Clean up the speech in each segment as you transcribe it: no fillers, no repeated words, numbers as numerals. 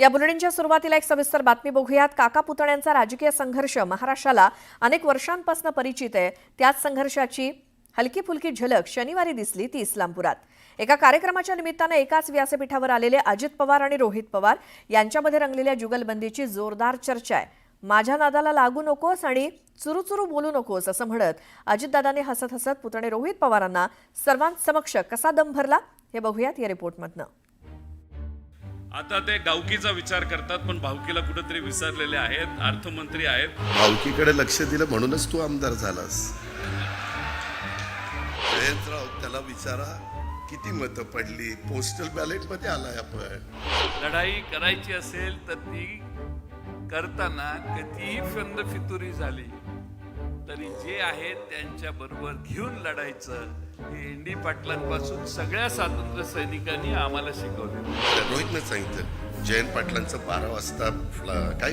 या बुलेटिनच्या सुरुवातीला एक सविस्तर बातमी बघूयात। काका पुतण्यांचा राजकीय संघर्ष महाराष्ट्राला अनेक वर्षांपासून परिचित आहे। त्याच संघर्षाची हलकी फुलकी झलक शनिवारी दिसली ती इस्लामपुरात। एका कार्यक्रमाच्या निमित्ताने एकाच व्यासपीठावर आलेले अजित पवार आणि रोहित पवार यांच्यामध्ये रंगलेल्या जुगलबंदीची जोरदार चर्चा आहे। माझ्या नादाला लागू नकोस आणि चुरूचुरू बोलू नकोस असं म्हणत अजितदादांनी हसत हसत पुतणे रोहित पवारांना सर्वांसमक्ष कसा दम भरला हे बघूयात या रिपोर्टमधनं। आता ते गावकीचा विचार करतात पण भावकीला कुठेतरी विसरलेले आहेत। अर्थमंत्री आहेत, भावकीकडे लक्ष दिलं म्हणूनच तू आमदार झालास। जयंतराव त्याला विचारा किती मतं पडली, पोस्टल बॅलेट मध्ये आलाय आपण। लढाई करायची असेल तर ती करताना कधीही फितुरी झाली तरी जे आहेत त्यांच्या बरोबर घेऊन लढायचं हे एनडी पाटलांपासून सगळ्या स्वातंत्र्य सैनिकांनी आम्हाला शिकवलं। रोहितने सांगितलं जयंत पाटलांचं 12 वाजता काय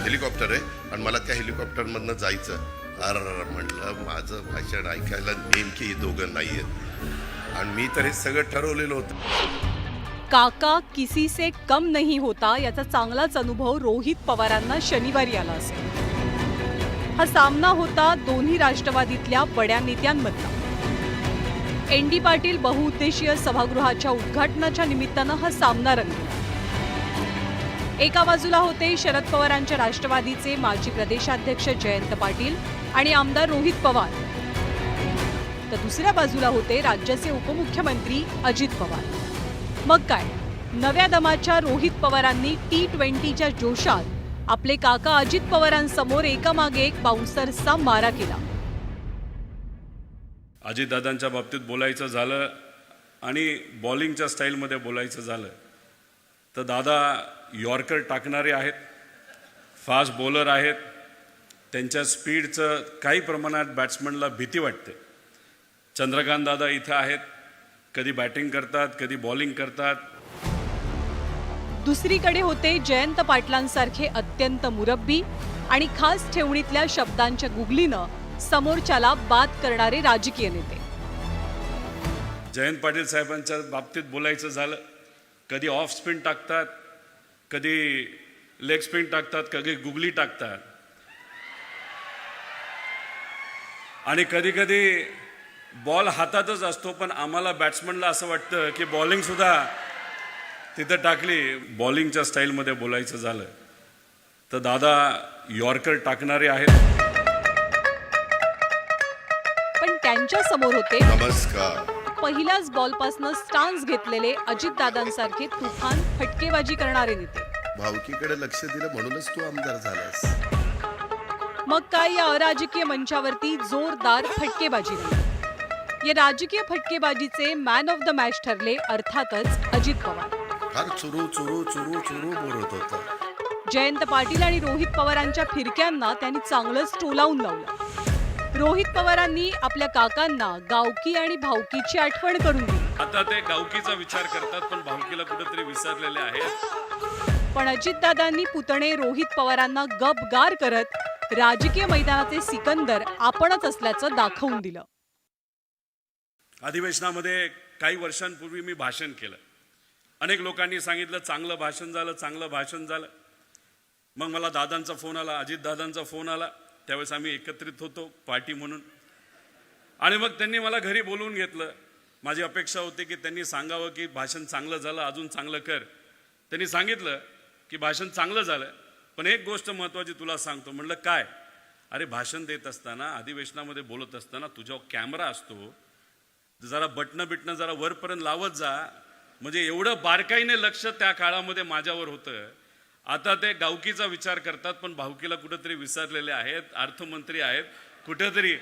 हेलिकॉप्टर आहे आणि मला त्या हेलिकॉप्टर मधनं जायचं। अरे म्हटलं माझं भाषण ऐकायला नेमकी दोघं नाहीयेत आणि मी तर हे सगळं ठरवलेलं होतं। काका किसी से कम नहीं होता याचा चांगलाच अनुभव रोहित पवारांना शनिवारी आला असेल। हा सामना होता दोन्ही राष्ट्रवादीतल्या बड्या नेत्यांमधला। एनडी पाटील बहुउद्देशीय सभागृहाच्या उद्घाटनाच्या निमित्तानं हा सामना रंगला। एका बाजूला होते शरद पवारांच्या राष्ट्रवादीचे माजी प्रदेशाध्यक्ष जयंत पाटील आणि आमदार रोहित पवार, तर दुसऱ्या बाजूला होते राज्याचे उपमुख्यमंत्री अजित पवार। मग काय, नव्या दमाच्या रोहित पवारांनी T20च्या जोशात आपले काका अजित पवारांसमोर एकामागे एक बाउन्सरचा मारा केला। अजितदादांच्या बाबतीत बोलायचं झालं आणि बॉलिंगच्या स्टाईलमध्ये बोलायचं झालं तर दादा यॉर्कर टाकणारे आहेत, फास्ट बॉलर आहेत। त्यांच्या स्पीडचं काही प्रमाणात बॅट्समनला भीती वाटते। चंद्रकांत दादा इथं आहेत, कधी बॅटिंग करतात कधी बॉलिंग करतात। दुसरीकडे होते जयंत पाटलांसारखे अत्यंत मुरब्बी आणि खास ठेवणीतल्या शब्दांच्या गुगलीनं समोरच्याला बाद करणारे राजकीय नेते। जयंत पाटील साहेबांच्या बाबतीत बोलायचं झालं कधी ऑफ स्पिन टाकतात, कधी लेग स्पिन टाकतात, कधी गुगली टाकतात आणि कधी कधी बॉल हातातच असतो पण आम्हाला बॅट्समनला असं वाटतं की बॉलिंग सुद्धा तिथं टाकली। बॉलिंगच्या स्टाईलमध्ये बोलायचं झालं तर दादा यॉर्कर टाकणारे आहेत। पण त्यांच्या समोर होते नमस्कार। पहिल्याच बॉलपासून स्टान्स घेतलेले अजितदादांसारखे तुफान फटकेबाजी करणारे नेते। भावकीकडे लक्ष दिलं म्हणूनच तू आमदार झालास। मग काय, या अराजकीय मंचावरती जोरदार फटकेबाजी झाली। या राजकीय फटकेबाजीचे मॅन ऑफ द मॅच ठरले अर्थातच अजित पवार। फार चुरू चुरू चुरू चुरू बोलत होता। जयंत पाटील आणि रोहित पवारांच्या फिरक्यांना त्यांनी चांगलंच टोलावून लावलं। रोहित पवारांनी आपल्या काकांना गावकी आणि भावकीची आठवण करून दिली। आता ते गावकीचा विचार करतात पण भावकीला कुठेतरी विसरलेले आहेत। पण अजितदादांनी पुतणे रोहित पवारांना गपगार करत राजकीय मैदानाचे सिकंदर आपणच असल्याचं दाखवून दिलं। अधिवेशनामध्ये काही वर्षांपूर्वी मी भाषण केलं। अनेक लोकांनी सांगितलं चांगलं भाषण झालं, चांगलं भाषण झालं। मग मला दादांचा फोन आला, अजितदादांचा फोन आला। त्यावेळेस आम्ही एकत्रित होतो पार्टी म्हणून आणि मग त्यांनी मला घरी बोलवून घेतलं। माझी अपेक्षा होती की त्यांनी सांगावं की भाषण चांगलं झालं, अजून चांगलं कर। त्यांनी सांगितलं की भाषण चांगलं झालं पण एक गोष्ट महत्त्वाची तुला सांगतो। म्हणलं काय? अरे भाषण देत असताना, अधिवेशनामध्ये बोलत असताना तुझ्यावर कॅमेरा असतो, जरा बटणं जरा वरपर्यंत लावत जा, म्हणजे एवढं बारकाईने लक्ष त्या काळामध्ये माझ्यावर होतं। आता ते गावकीचा विचार करतात पण भावकीला कुठेतरी विसरलेले आहेत। अर्थमंत्री आहेत, कुठेतरी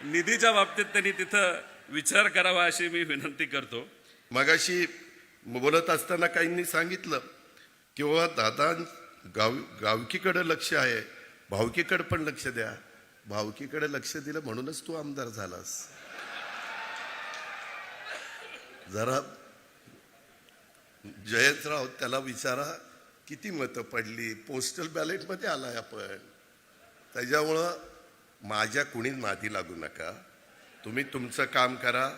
निधीच्या बाबतीत त्यांनी तिथं विचार करावा अशी मी विनंती करतो। मगाशी बोलत असताना काहींनी सांगितलं किंवा दादा गावकीकडे लक्ष आहे, भावकीकडे पण लक्ष द्या। भावकीकडे लक्ष दिलं म्हणूनच तू आमदार झालास। जरा जयंतराव त्याला विचारा किती मतं पडली, पोस्टल बॅलेट मध्ये आलाय आपण। त्याच्यामुळं माझ्या कुणी नादी लागू नका, तुम्ही तुमचं काम करा,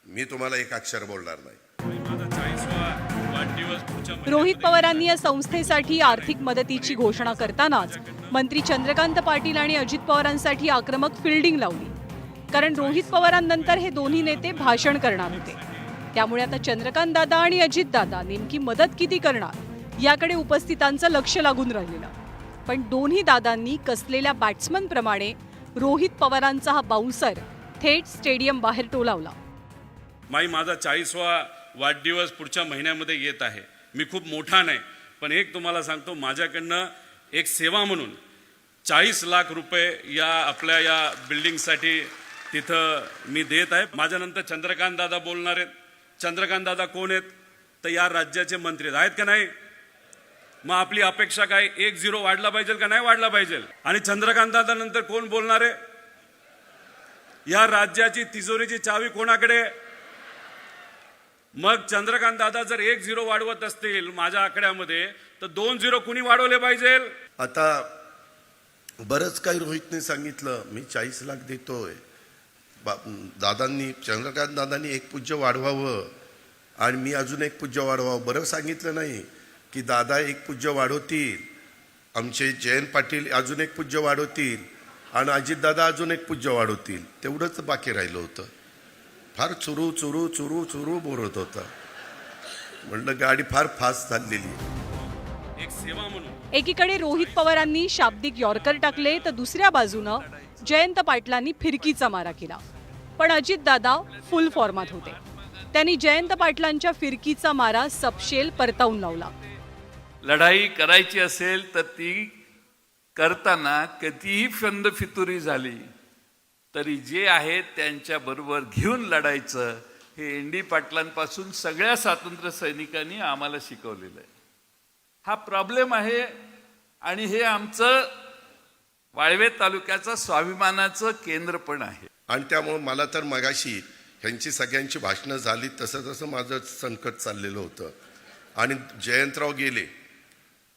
मी तुम्हाला एक अक्षर बोलणार नाही। माझा 40वा वाढदिवस पुढच्या रोहित महिन्यामध्ये पवारांनी या संस्थेसाठी आर्थिक मदतीची घोषणा करतानाच मंत्री चंद्रकांत पाटील आणि अजित पवारांसाठी आक्रमक फिल्डिंग लावली. कारण रोहित पवारांनंतर हे दोन्ही नेते भाषण करणार होते. त्यामुळे आता चंद्रकांत दादा आणि अजित दादा नेमकी मदत किती करणार याकडे उपस्थितांचं लक्ष लागून राहिलेलं. पण दोन्ही दादांनी कसलेल्या बॅट्समन प्रमाणे रोहित पवारांचा हा बाउन्सर थेट स्टेडियम बाहेर टोलावला. माझा 40वा वाढदिवस पुढच्या महिन्यामध्ये येत आहे. मी खूप मोठा नाही, पण एक तुम्हाला सांगतो, माझ्याकडनं एक सेवा म्हणून 40 लाख रुपये या आपल्या या बिल्डिंगसाठी तिथं मी देत आहे. माझ्यानंतर चंद्रकांत दादा बोलणार आहेत. चंद्रकांत दादा कोण आहेत? तर या राज्याचे मंत्री आहेत का नाही? मग आपली अपेक्षा काय? 1-0 वाढला पाहिजे का नाही वाढला पाहिजे? आणि चंद्रकांत दादा नंतर कोण बोलणार आहे? या राज्याची तिजोरीची चावी कोणाकडे? मग चंद्रकांत दादा जर 1-0 वाढवत असतील माझ्या आकड्यामध्ये, तर 2-0 कुणी वाढवले पाहिजे? आता बरंच काही रोहितने सांगितलं, मी 40 लाख देतोय. दादांनी, चंद्रकांत दादांनी 1 पूज्य वाढवावं आणि मी अजून 1 पूज्य वाढवावं. बरं सांगितलं नाही की दादा 1 पूज्य वाढवतील, आमचे जयंत पाटील अजून 1 पूज्य वाढवतील आणि अजितदादा अजून 1 पूज्य वाढवतील. तेवढंच बाकी राहिलं होतं. फार चुरू चुरू चुरू चुरू बोलत होता. म्हणलं गाडी फार फास्ट चाललेली. एक सेवा म्हणून एकीकडे रोहित पवारांनी शाब्दिक यॉर्कर टाकले तर दुसऱ्या बाजूनं जयंत पाटलांनी फिरकीचा मारा केला. पण अजितदादा फुल फॉर्मात होते. त्यांनी जयंत पाटलांच्या फिरकीचा मारा सपशेल परतावून लावला. लढाई करायची असेल तर ती करताना कधीही फंद फितुरी झाली तरी जे आहेत त्यांच्या बरोबर घेऊन लढायचं, हे एनडी पाटलांपासून सगळ्या स्वातंत्र्य सैनिकांनी आम्हाला शिकवलेलं आहे. हा प्रॉब्लेम आहे आणि हे आमचं वाळवे तालुक्याचं स्वाभिमानाचं केंद्र पण आहे. आणि त्यामुळे मला तर मगाशी ह्यांची सगळ्यांची भाषणं झाली तसं तसं माझं संकट चाललेलं होतं. आणि जयंतराव गेले.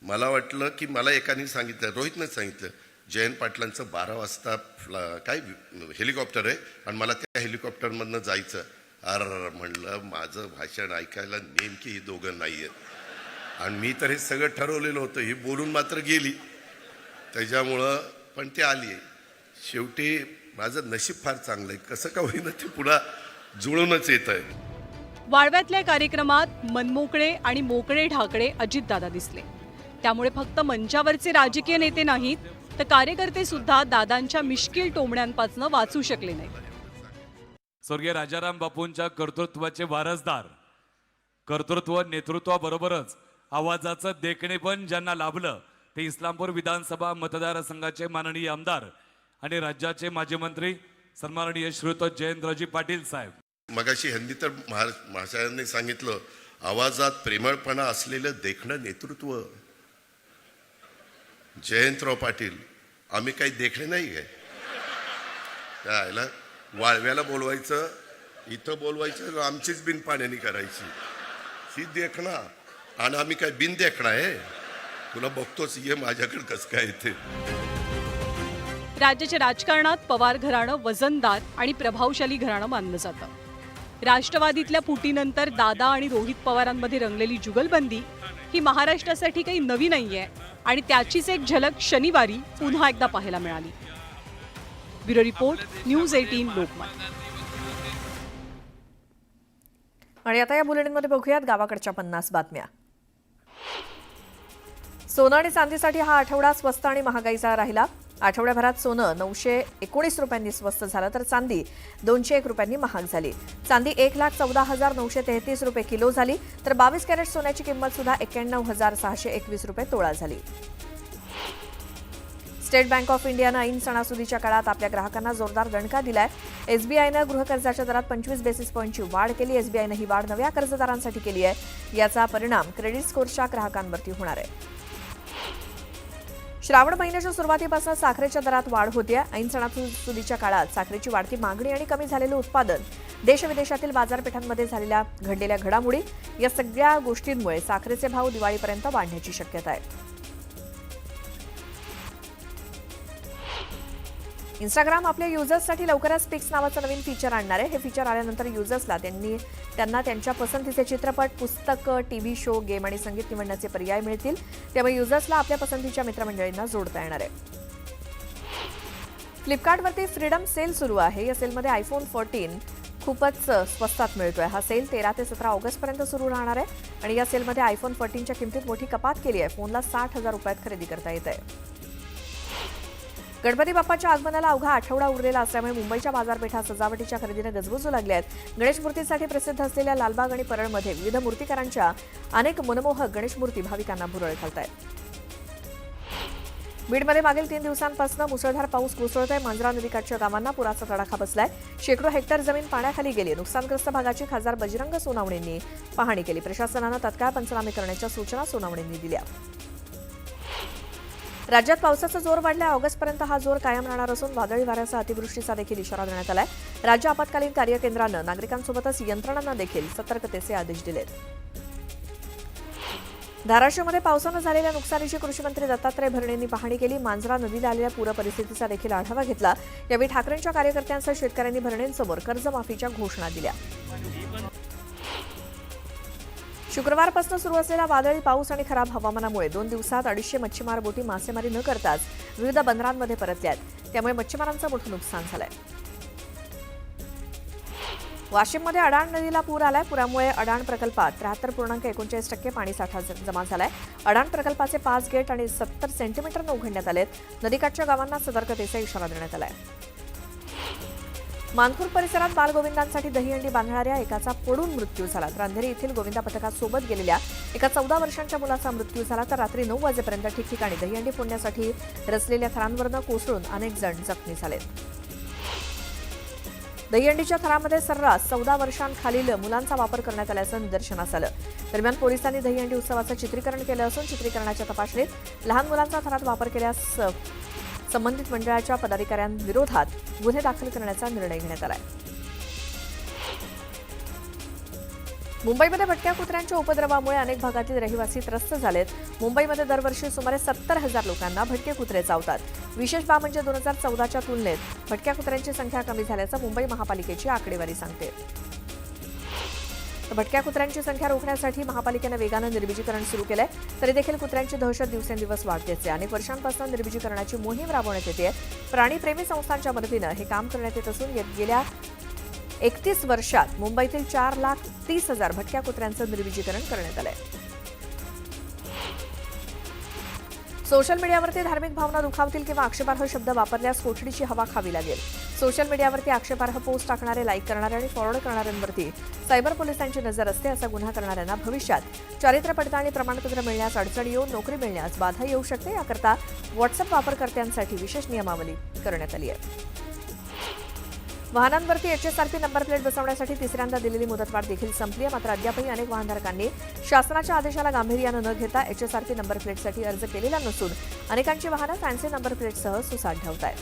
मला वाटलं की मला एकाने सांगितलं, रोहितनं सांगितलं, जयंत पाटलांचं 12 वाजता काय हेलिकॉप्टर आहे आणि मला त्या हेलिकॉप्टरमधनं जायचं. म्हणलं माझं भाषण ऐकायला नेमकी ही दोघं नाही आहेत आणि मी तर हे सगळं ठरवलेलं होतं. ही बोलून मात्र गेली. त्याच्यामुळं पण ते आली. शेवटी माझं नशीब फार चांगलं आहे. कसं का होईना ते पुन्हा जुळूनच येत आहे. वाळव्यातल्या कार्यक्रमात मनमोकळे आणि मोकळे ढाकळे अजितदादा दिसले. त्यामुळे फक्त मंचावरचे राजकीय नेते नाहीत तर कार्यकर्ते सुद्धा दादांच्या मिश्किल टोमण्यांपासून वाचू शकले नाही. स्वर्गीय राजाराम बापूंच्या कर्तृत्वाचे वारसदार, कर्तृत्व नेतृत्वाबरोबरच आवाजाचं देखणे पण ज्यांना लाभलं ते इस्लामपूर विधानसभा मतदारसंघाचे माननीय आमदार आणि राज्याचे माजी मंत्री सन्माननीय श्रीयुत जयंतरावजी पाटील साहेब. मगाशी हिंदी तर महाशयांनी सांगितलं, आवाजात प्रेमळपणा असलेलं देखणं नेतृत्व. जयंतराव पाटील, आम्ही काही देखणे नाही काय? त्याला वाळव्याला बोलवायचं, इथं बोलवायचं, आमचीच बिन पाण्याने करायची. ही देखणा आणि आम्ही काय बिन देखणा आहे? तुला बघतोच, ये माझ्याकडे कसं काय येते. राज्याच्या राजकारणात पवार घराणं वजनदार आणि प्रभावशाली घराणं मानलं जातं. राष्ट्रवादीतल्या फुटीनंतर दादा आणि रोहित पवारांमध्ये रंगलेली जुगलबंदी ही महाराष्ट्रासाठी काही नवी नाहीये आणि त्याचीच एक झलक शनिवारी पुन्हा एकदा पाहायला मिळाली. Bureau report, news 18 Lokmat. आणि आता या बुलेटिनमध्ये बघूयात गावाकडच्या 50 बातम्या. सोनं आणि चांदीसाठी हा आठवडा स्वस्त आणि महागाईचा राहिला. आठवड्याभरात सोनं 919 रुपयांनी स्वस्त झालं तर चांदी 201 रुपयांनी महाग झाली. चांदी 1,14,933 रुपये किलो झाली तर 22 कॅरेट सोन्याची किंमत सुद्धा 91,621 रुपये तोळा झाली. स्टेट बँक ऑफ इंडियानं ऐन सणासुदीच्या काळात आपल्या ग्राहकांना जोरदार दणका दिलाय. एसबीआयनं गृहकर्जाच्या दरात 25 बेसिस पॉईंटची वाढ केली. एसबीआयनं ही वाढ नव्या कर्जदारांसाठी केली आहे. याचा परिणाम क्रेडिट स्कोअरच्या ग्राहकांवरती होणार आहे. श्रावण महिन्याच्या सुरुवातीपासून साखरेच्या दरात वाढ होते. ऐन सणासुदीच्या काळात साखरेची वाढती मागणी आणि कमी झालेलं उत्पादन, देशविदेशातील बाजारपेठांमध्ये घडलेल्या घडामोडी या सगळ्या गोष्टींमुळे साखरेचे भाव दिवाळीपर्यंत वाढण्याची शक्यता आहे. इंस्टाग्राम आपल्या युजर्ससाठी लवकरच पिक्स नावाचं नवीन फीचर आणणार आहे. हे फीचर आल्यानंतर युजर्सला त्यांना त्यांच्या पसंतीचे चित्रपट, पुस्तकं, टीव्ही शो, गेम आणि संगीत निवडण्याचे पर्याय मिळतील. त्यामुळे युजर्सला आपल्या पसंतीच्या मित्रमंडळींना जोडता येणार आहे. फ्लिपकार्टवरती फ्रीडम सेल सुरू आहे. या सेलमध्ये आयफोन 14 खूपच स्वस्तात मिळतोय. हा सेल 13 ते 17 ऑगस्टपर्यंत सुरू राहणार आहे आणि या सेलमध्ये आयफोन 14च्या किमतीत मोठी कपात केली आहे. फोनला 60,000 रुपयात खरेदी करता येत आहे. गणपती बाप्पाच्या आगमनाला अवघा आठवडा उरलेला असल्यामुळे मुंबईच्या बाजारपेठा सजावटीच्या खरेदीने गजबजू लागल्या आहेत. गणेश मूर्तीसाठी प्रसिद्ध असलेल्या लालबाग आणि परळमध्ये विविध मूर्तिकारांच्या अनेक मनमोहक गणेश मूर्ती भाविकांना भुरळ घालतायत. बीडमध्ये मागील 3 दिवसांपासून मुसळधार पाऊस कोसळतोय. मांजरा नदीकाठच्या गावांना पुराचा तडाखा बसलाय. शेकडो हेक्टर जमीन पाण्याखाली गेली. नुकसानग्रस्त भागाची खासदार बजरंग सोनावणेंनी पाहणी केली. प्रशासनानं तत्काळ पंचनामे करण्याच्या सूचना सोनावणेंनी दिल्या. राज्यात पावसाचा जोर वाढलाय. ऑगस्टपर्यंत हा जोर कायम राहणार असून वादळी वाऱ्यासह अतिवृष्टीचा देखील इशारा देण्यात आलाय. राज्य आपत्कालीन कार्यकेंद्रानं नागरिकांसोबतच यंत्रणांना देखील सतर्कतेचे आदेश दिलेत. धाराशिवमध्ये पावसानं झालेल्या नुकसानीची कृषीमंत्री दत्तात्रय भरणेंनी पाहणी केली. मांजरा नदीला आलेल्या पूर परिस्थितीचा देखील आढावा घेतला. यावेळी ठाकरेंच्या कार्यकर्त्यांसह शेतकऱ्यांनी भरणेंसमोर कर्जमाफीच्या घोषणा दिल्या. शुक्रवारपासून सुरू असलेला वादळी पाऊस आणि खराब हवामानामुळे 2 दिवसात 250 मच्छीमार बोटी मासेमारी न करताच विविध बंदरांमध्ये परतल्यात. त्यामुळे मच्छीमारांचं मोठं नुकसान झालंय. वाशिममध्ये अडाण नदीला पूर आलाय. पुरामुळे अडाण प्रकल्पात 73.39% पाणीसाठा जमा झालाय. अडाण प्रकल्पाचे 5 गेट आणि 70 सेंटीमीटरनं उघडण्यात आलेत. नदीकाठच्या गावांना सतर्कतेचा इशारा देण्यात आलाय. मानपूर परिसरात बालगोविंदांसाठी दहीहंडी बांधणाऱ्या एकाचा पडून मृत्यू झाला. तर अंधेरी येथील गोविंदा पथकासोबत गेलेल्या एका 14 वर्षांच्या मुलाचा मृत्यू झाला. तर रात्री 9 वाजेपर्यंत ठिकठिकाणी दहीहंडी फोडण्यासाठी रचलेल्या थरांवरनं कोसळून अनेक जण जखमी झालेत. दहीहंडीच्या थरामध्ये सर्रास 14 वर्षांखालील मुलांचा वापर करण्यात आल्याचं निदर्शनास आलं. दरम्यान पोलिसांनी दहीहंडी उत्सवाचं चित्रीकरण केलं असून चित्रीकरणाच्या तपासणीत लहान मुलांचा थरात वापर केल्यास संबंधित मंडळाच्या पदाधिकाऱ्यांविरोधात गुन्हे दाखल करण्याचा निर्णय घेण्यात आलाय. मुंबईमध्ये भटक्या कुत्र्यांच्या उपद्रवामुळे अनेक भागातील रहिवासी त्रस्त झालेत. मुंबईमध्ये दरवर्षी सुमारे 70,000 लोकांना भटके कुत्रे चावतात. विशेष बाब म्हणजे 2014च्या तुलनेत भटक्या कुत्र्यांची संख्या कमी झाल्याचं मुंबई महापालिकेची आकडेवारी सांगते. भटक्या कुत्र्यांची संख्या रोखण्यासाठी महापालिकेनं वेगानं निर्बीजीकरण सुरू केलंय. तरी देखील कुत्र्यांची दहशत दिवसेंदिवस वाढतेच आहे. अनेक वर्षांपासून निर्बीजीकरणाची मोहीम राबवण्यात येते. प्राणीप्रेमी संस्थांच्या मदतीनं हे काम करण्यात येत असून गेल्या 31 वर्षात मुंबईतील 4,30,000 भटक्या कुत्र्यांचं निर्बीजीकरण करण्यात आलंय. सोशल मीडियावरती धार्मिक भावना दुखावतील किंवा आक्षेपार्ह शब्द वापरल्यास कोठडीची हवा खावी लागेल. सोशल मीडियावरती आक्षेपार्ह पोस्ट टाकणारे, लाईक करणारे आणि फॉरवर्ड करणाऱ्यांवरती सायबर पोलिसांची नजर असते. असा गुन्हा करणाऱ्यांना भविष्यात चारित्र्य पडताळणी प्रमाणपत्र मिळण्यास अडचण येऊन नोकरी मिळण्यास बाधा येऊ शकते. याकरता व्हॉट्सअप वापरकर्त्यांसाठी विशेष नियमावली करण्यात आली आहे. वाहनांवरती HSRP नंबर प्लेट बसवण्यासाठी तिसऱ्यांदा दिलेली मुदतवाढ देखील संपली आहे. मात्र अद्यापही अनेक वाहनधारकांनी शासनाच्या आदेशाला गांभीर्यानं न घेता HSRP नंबर प्लेटसाठी अर्ज केलेला नसून अनेकांची वाहनं फॅन्सी नंबर प्लेटसह सुसाट धावत आहेत.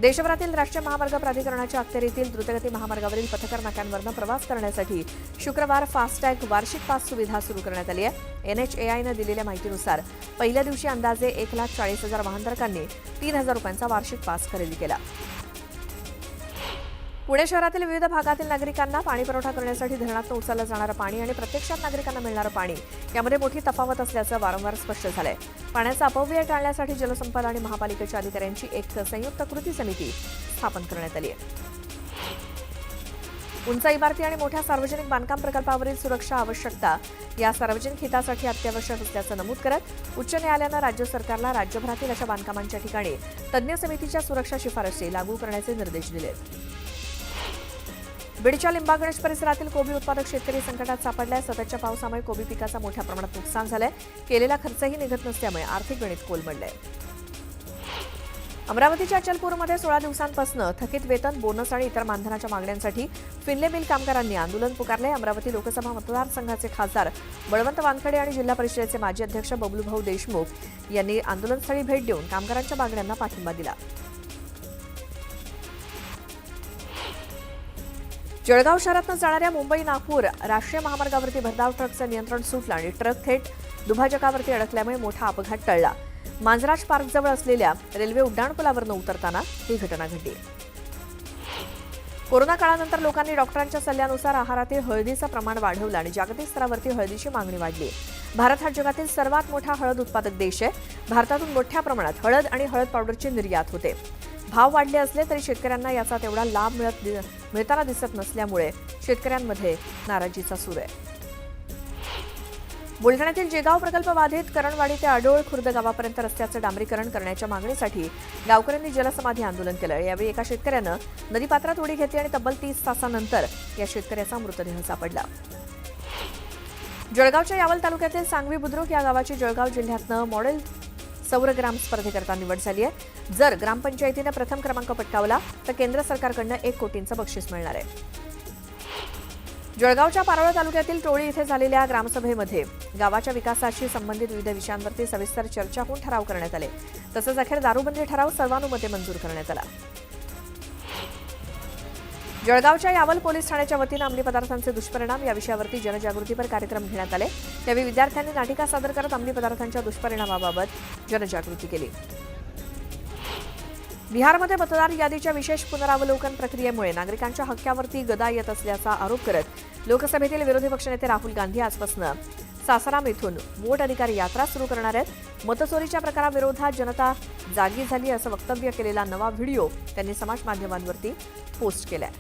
देशभरातील राष्ट्रीय महामार्ग प्राधिकरणाच्या अखत्यारीतील द्रुतगती महामार्गावरील पथकर नाक्यांवरनं प्रवास करण्यासाठी शुक्रवार फास्टॅग वार्षिक पास सुविधा सुरू करण्यात आली आहे. NHAIनं दिलेल्या माहितीनुसार पहिल्या दिवशी अंदाजे 1,40,000 वाहनधारकांनी 3,000 रुपयांचा वार्षिक पास खरेदी केला. पुणे शहरातील विविध भागातील नागरिकांना पाणी पुरवठा करण्यासाठी धरणातून उचललं जाणारं पाणी आणि प्रत्यक्षात नागरिकांना मिळणारं पाणी यामध्ये मोठी तफावत असल्याचं वारंवार स्पष्ट झालंय. पाण्याचा अपव्यय टाळण्यासाठी जलसंपदा आणि महापालिकेच्या अधिकाऱ्यांची एक संयुक्त कृती समिती स्थापन करण्यात आली आहे. उंच इमारती आणि मोठ्या सार्वजनिक बांधकाम प्रकल्पावरील सुरक्षा आवश्यकता या सार्वजनिक हितासाठी अत्यावश्यक असल्याचं नमूद करत उच्च न्यायालयानं राज्य सरकारला राज्यभरातील अशा बांधकामांच्या ठिकाणी तज्ज्ञ समितीच्या सुरक्षा शिफारसी लागू करण्याचे निर्देश दिलेत. बीडच्या लिंबागणेश परिसरातील कोबी उत्पादक शेतकरी संकटात सापडलाय. सततच्या पावसामुळे कोबी पिकाचं मोठ्या प्रमाणात नुकसान झालंय. केलेला खर्चही निघत नसल्यामुळे आर्थिक गणित कोलमडलंय. अमरावतीच्या अचलपूरमध्ये 16 दिवसांपासून थकीत वेतन, बोनस आणि इतर मानधनाच्या मागण्यांसाठी फिनले मिल कामगारांनी आंदोलन पुकारलंय. अमरावती लोकसभा मतदारसंघाचे खासदार बळवंत वानखडे आणि जिल्हा परिषदेचे माजी अध्यक्ष बबलूभाऊ देशमुख यांनी आंदोलनस्थळी भेट देऊन कामगारांच्या मागण्यांना पाठिंबा दिला. जळगाव शहरातून जाणाऱ्या मुंबई नागपूर राष्ट्रीय महामार्गावरती भरधाव ट्रकचं नियंत्रण सुटलं आणि ट्रक थेट दुभाजकावरती अडकल्यामुळे मोठा अपघात टळला. मांजराज पार्कजवळ असलेल्या रेल्वे उड्डाणपुलावरनं उतरताना ही घटना घडली. कोरोना काळानंतर लोकांनी डॉक्टरांच्या सल्ल्यानुसार आहारातील हळदीचं प्रमाण वाढवलं आणि जागतिक स्तरावरती हळदीची मागणी वाढली. भारत हा जगातील सर्वात मोठा हळद उत्पादक देश आहे. भारतातून मोठ्या प्रमाणात हळद आणि हळद पावडरची निर्यात होते. भाव वाढले असले तरी शेतकऱ्यांना याचा तेवढा लाभ मिळताना दिसत नसल्यामुळे शेतकऱ्यांमध्ये नाराजीचा सूर आहे. बुलढाण्यातील जेगाव प्रकल्प बाधित करणवाडी ते आडोळ खुर्द गावापर्यंत रस्त्याचं डांबरीकरण करण्याच्या मागणीसाठी गावकऱ्यांनी जलसमाधी आंदोलन केलं. यावेळी एका शेतकऱ्यानं नदीपात्रात उडी घेतली आणि तब्बल 30 तासानंतर या शेतकऱ्याचा मृतदेह सापडला. जळगावच्या यावल तालुक्यातील सांगवी बुद्रुक या गावाची जळगाव जिल्ह्यातनं मॉडेल सौरग्राम स्पर्धेकरता निवड झाली आहे. जर ग्रामपंचायतीनं प्रथम क्रमांक पटकावला तर केंद्र सरकारकडनं 1 कोटींचं बक्षीस मिळणार आहे. जळगावच्या पारोळा तालुक्यातील टोळी इथे झालेल्या ग्रामसभेमध्ये गावाच्या विकासाशी संबंधित विविध विषयांवरती सविस्तर चर्चा होऊन ठराव करण्यात आले. तसंच अखेर दारूबंदी ठराव सर्वानुमते मंजूर करण्यात आला. जळगावच्या यावल पोलीस ठाण्याच्या वतीनं अंमली पदार्थांचे दुष्परिणाम या विषयावरती जनजागृतीपर कार्यक्रम घेण्यात आले. त्यावेळी विद्यार्थ्यांनी नाटिका सादर करत अंमली पदार्थांच्या दुष्परिणामाबाबत जनजागृती केली. बिहारमध्ये मतदार यादीच्या विशेष पुनरावलोकन प्रक्रियेमुळे नागरिकांच्या हक्कावरती गदा येत असल्याचा आरोप करत लोकसभेतील विरोधी पक्षनेते राहुल गांधी आजपासून सासाराम इथून वोट अधिकार यात्रा सुरू करणार आहेत. मतचोरीच्या प्रकाराविरोधात जनता जागी झाली असं वक्तव्य केलेला नवा व्हिडिओ त्यांनी समाज माध्यमांवरती पोस्ट केलाय.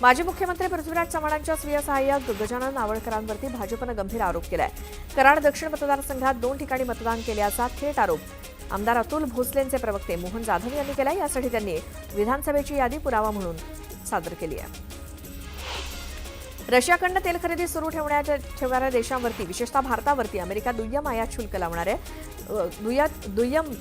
माजी मुख्यमंत्री पृथ्वीराज चव्हाणांच्या स्वीय सहाय्यक गजानन आवळकरांवरती भाजपनं गंभीर आरोप केलाय. कराड दक्षिण मतदारसंघात 2 ठिकाणी मतदान केल्याचा थेट आरोप आमदार अतुल भोसलेंचे प्रवक्ते मोहन जाधव यांनी केला. यासाठी त्यांनी विधानसभेची यादी पुरावा म्हणून सादर केली आहे. रशियाकडनं तेल खरेदी सुरू ठेवणाऱ्या देशांवरती विशेषतः भारतावरती अमेरिका दुय्यम आयात शुल्क लावणार आहे. दुय्यम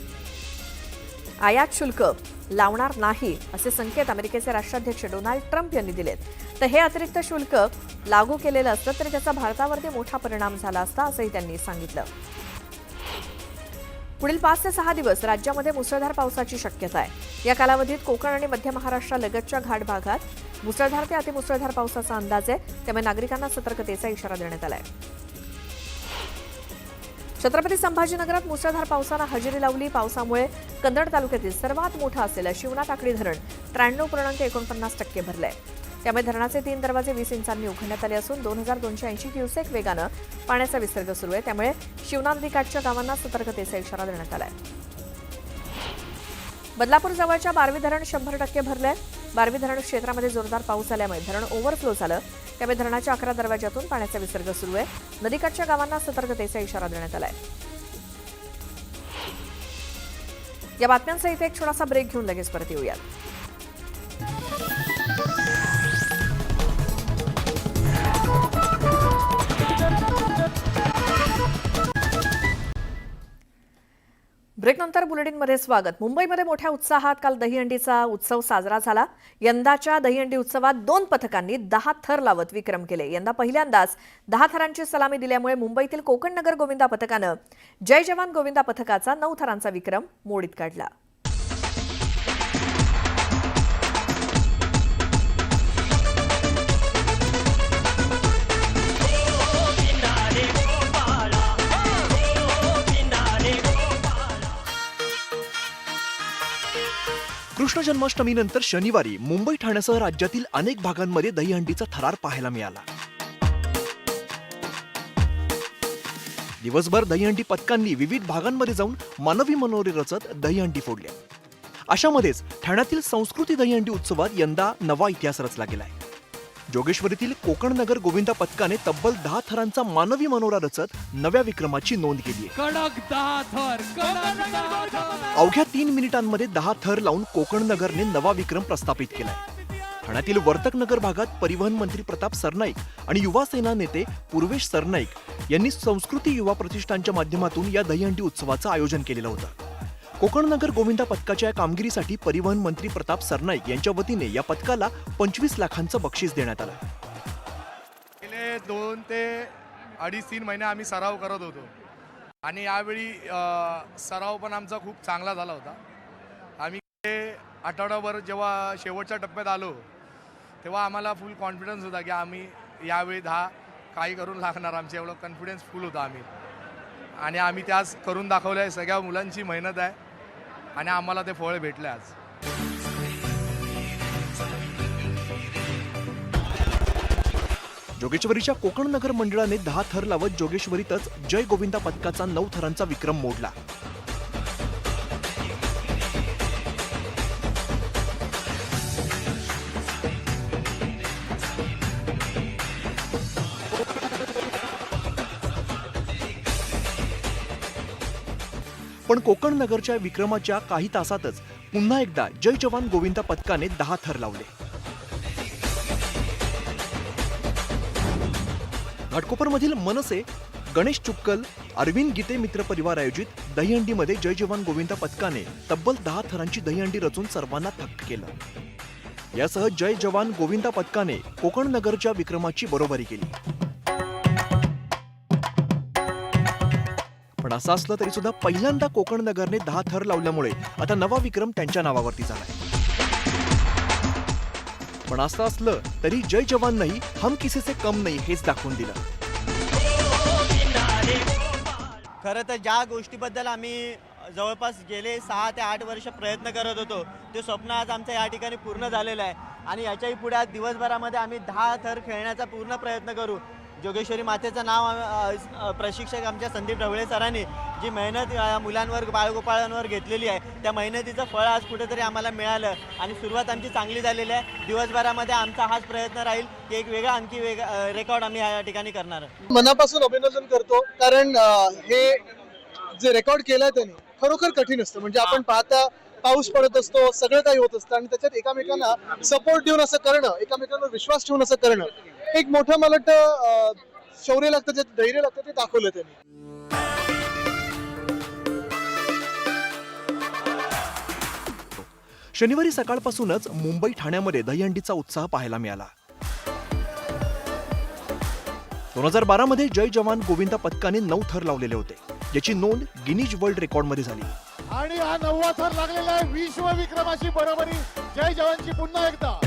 आयात शुल्क लावणार नाही असे संकेत अमेरिकेचे राष्ट्राध्यक्ष डोनाल्ड ट्रम्प यांनी दिलेत. तर हे अतिरिक्त शुल्क लागू केलेलं असतं तरी त्याचा भारतावरती मोठा परिणाम झाला असता असंही त्यांनी सांगितलं. पुढील 5 ते 6 दिवस राज्यामध्ये मुसळधार पावसाची शक्यता आहे. या कालावधीत कोकण आणि मध्य महाराष्ट्रालगतच्या घाट भागात मुसळधार ते अतिमुसळधार पावसाचा अंदाज आहे. त्यामुळे नागरिकांना सतर्कतेचा इशारा देण्यात आला आहे. छत्रपती संभाजीनगरात मुसळधार पावसानं हजेरी लावली. पावसामुळे कन्नड तालुक्यातील सर्वात मोठं असलेलं शिवना टाकळी धरण 93.49% भरलंय. त्यामुळे धरणाचे 3 दरवाजे 20 इंचांनी उघडण्यात आले असून 2280 क्युसेक वेगानं पाण्याचा विसर्ग सुरू आहे. त्यामुळे शिवना नदीकाठच्या गावांना सतर्कतेचा इशारा देण्यात आलाय. बदलापूर जवळच्या बारवी धरण 100% भरलंय. बारवी धरण क्षेत्रामध्ये जोरदार पाऊस आल्यामुळे धरण ओव्हरफ्लो झालं. त्यामुळे धरणाच्या 11 दरवाज्यातून पाण्याचा विसर्ग सुरू आहे. नदीकाठच्या गावांना सतर्कतेचा इशारा देण्यात आलाय. या बातम्यांसहित एक छोटासा ब्रेक घेऊन लगेच परत येऊयात. ब्रेकनंतर बुलेटिनमध्ये स्वागत. मुंबईमध्ये मोठ्या उत्साहात काल दहीहंडीचा उत्सव साजरा झाला. यंदाच्या दहीहंडी उत्सवात 2 पथकांनी 10 थर लावत विक्रम केले. यंदा पहिल्यांदाच 10 थरांची सलामी दिल्यामुळे मुंबईतील कोकण नगर गोविंदा पथकानं जय जवान गोविंदा पथकाचा 9 थरांचा विक्रम मोडीत काढला. कृष्ण जन्माष्टमीनंतर शनिवारी मुंबई ठाण्यासह राज्यातील अनेक भागांमध्ये दहीहंडीचा थरार पाहायला मिळाला. दिवसभर दहीहंडी पथकांनी विविध भागांमध्ये जाऊन मानवी मनोरे रचत दहीहंडी फोडल्या. अशामध्येच ठाण्यातील संस्कृती दहीहंडी उत्सवात यंदा नवा इतिहास रचला गेलाय. जोगेश्वरीतील कोकण नगर गोविंदा पथकाने तब्बल 10 थरांचा मानवी मनोरा रचत नव्या विक्रमाची नोंद केली आहे. अवघ्या 3 मिनिटांमध्ये 10 थर लावून कोकण नगरने नवा विक्रम प्रस्थापित केलाय. ठाण्यातील वर्तक नगर भागात परिवहन मंत्री प्रताप सरनाईक आणि युवा सेना नेते पूर्वेश सरनाईक यांनी संस्कृती युवा प्रतिष्ठानच्या माध्यमातून या दहीहंडी उत्सवाचं आयोजन केलेलं होतं. कोकण नगर गोविंदा पथकाच्या कामगिरीसाठी परिवहन मंत्री प्रताप सरनाईक यांच्या वतीने या पथकाला 25 लाखांचं बक्षीस देण्यात आलं. गेले 2 ते 2.5-3 महिने आम्ही सराव करत होतो आणि यावेळी सराव पण आमचा खूप चांगला झाला होता. आम्ही आठवडाभर जेव्हा शेवटच्या टप्प्यात आलो तेव्हा आम्हाला फुल कॉन्फिडन्स होता की आम्ही यावेळी 10 काही करून लागणार. आमच्या एवढं कॉन्फिडन्स फुल होता आम्ही. आणि आम्ही ते आज करून दाखवलं आहे. सगळ्या मुलांची मेहनत आहे आणि आम्हाला ते फळ भेटलं आज. जोगेश्वरीच्या कोकण नगर मंडळाने 10 थर लावत जोगेश्वरीतच जय गोविंदा पथकाचा 9 थरांचा विक्रम मोडला. पण कोकण नगरच्या विक्रमाच्या काही तासातच पुन्हा एकदा जय जवान गोविंदा पथकाने 10 थर लावले. घाटकोपरमधील मनसे, गणेश चुक्कल, अरविंद गीते मित्र परिवार आयोजित दहीहंडीमध्ये जय जवान गोविंदा पथकाने तब्बल 10 थरांची दहीहंडी रचून सर्वांना थक्क केलं. यासह जय जवान गोविंदा पथकाने कोकण नगरच्या विक्रमाची बरोबरी केली. पण असं असलं तरी सुद्धा पहिल्यांदा कोकण नगरने 10 थर लावल्यामुळे आता नवा विक्रम त्यांच्या नावावरती झालाय. पण असं असलं तरी जय जवान नाही हम किसी से कम नाही हेच दाखवून दिलं. खरं तर ज्या गोष्टीबद्दल आम्ही जवळपास गेले 6 ते 8 वर्ष प्रयत्न करत होतो ते स्वप्न आज आमचं या ठिकाणी पूर्ण झालेलं आहे. आणि याच्याही पुढे आज दिवसभरामध्ये आम्ही 10 थर खेळण्याचा पूर्ण प्रयत्न करू. जोगेश्वरी मातेचं नाव प्रशिक्षक आमच्या संदीप ढवळे सरांनी जी मेहनत मुलांवर बाळगोपाळांवर घेतलेली आहे त्या मेहनतीचं फळ आज कुठेतरी आम्हाला मिळालं आणि सुरुवात आमची चांगली झालेली आहे. दिवसभरामध्ये आमचा हाच प्रयत्न राहील की एक वेगळा आणखी रेकॉर्ड आम्ही या ठिकाणी करणार. मनापासून अभिनंदन करतो कारण हे जे रेकॉर्ड केलंय त्यांनी खरोखर कठीण असतं. म्हणजे आपण पाहता पाऊस पडत असतो, सगळं काही होत असतं आणि त्याच्यात एकामेकांना सपोर्ट देऊन असं करणं, एकामेकांवर विश्वास ठेवून असं करणं एक मोठं मला वाटतं शौर्य लागतं, जे धैर्य लागतं ते दाखवलं त्यांनी. शनिवारी सकाळपासूनच मुंबई ठाण्यामध्ये दहीहंडीचा उत्साह पाहायला मिळाला. 2012 मध्ये जय जवान गोविंदा पथकाने 9 थर लावलेले होते, याची नोंद गिनीज वर्ल्ड रेकॉर्डमध्ये झाली. आणि हा 9वा थर लागलेला आहे. विश्व विक्रमाची बरोबरी जय जवानची पुन्हा एकदा.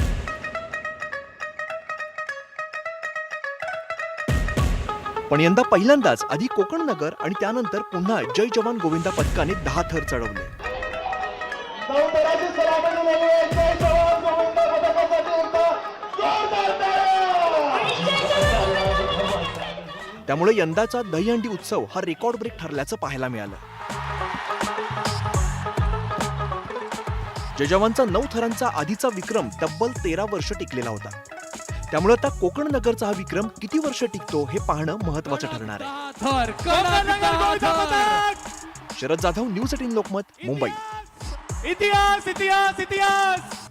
पण यंदा पहिल्यांदाच आधी कोकण नगर आणि त्यानंतर पुन्हा जय जवान गोविंदा पथकाने 10 थर चढवले. त्यामुळे यंदाचा दहीहंडी उत्सव हा रेकॉर्ड ब्रेक ठरल्याचं पाहायला मिळालं. जय जवानचा 9 थरांचा आधीचा विक्रम तब्बल 13 वर्ष टिकलेला होता. त्यामुळे आता कोकण नगरचा हा विक्रम किती वर्ष टिकतो हे पाहणं महत्वाचं ठरणार आहे. शरद जाधव, न्यूज 18 लोकमत, मुंबई. इतिहास इतिहास इतिहास.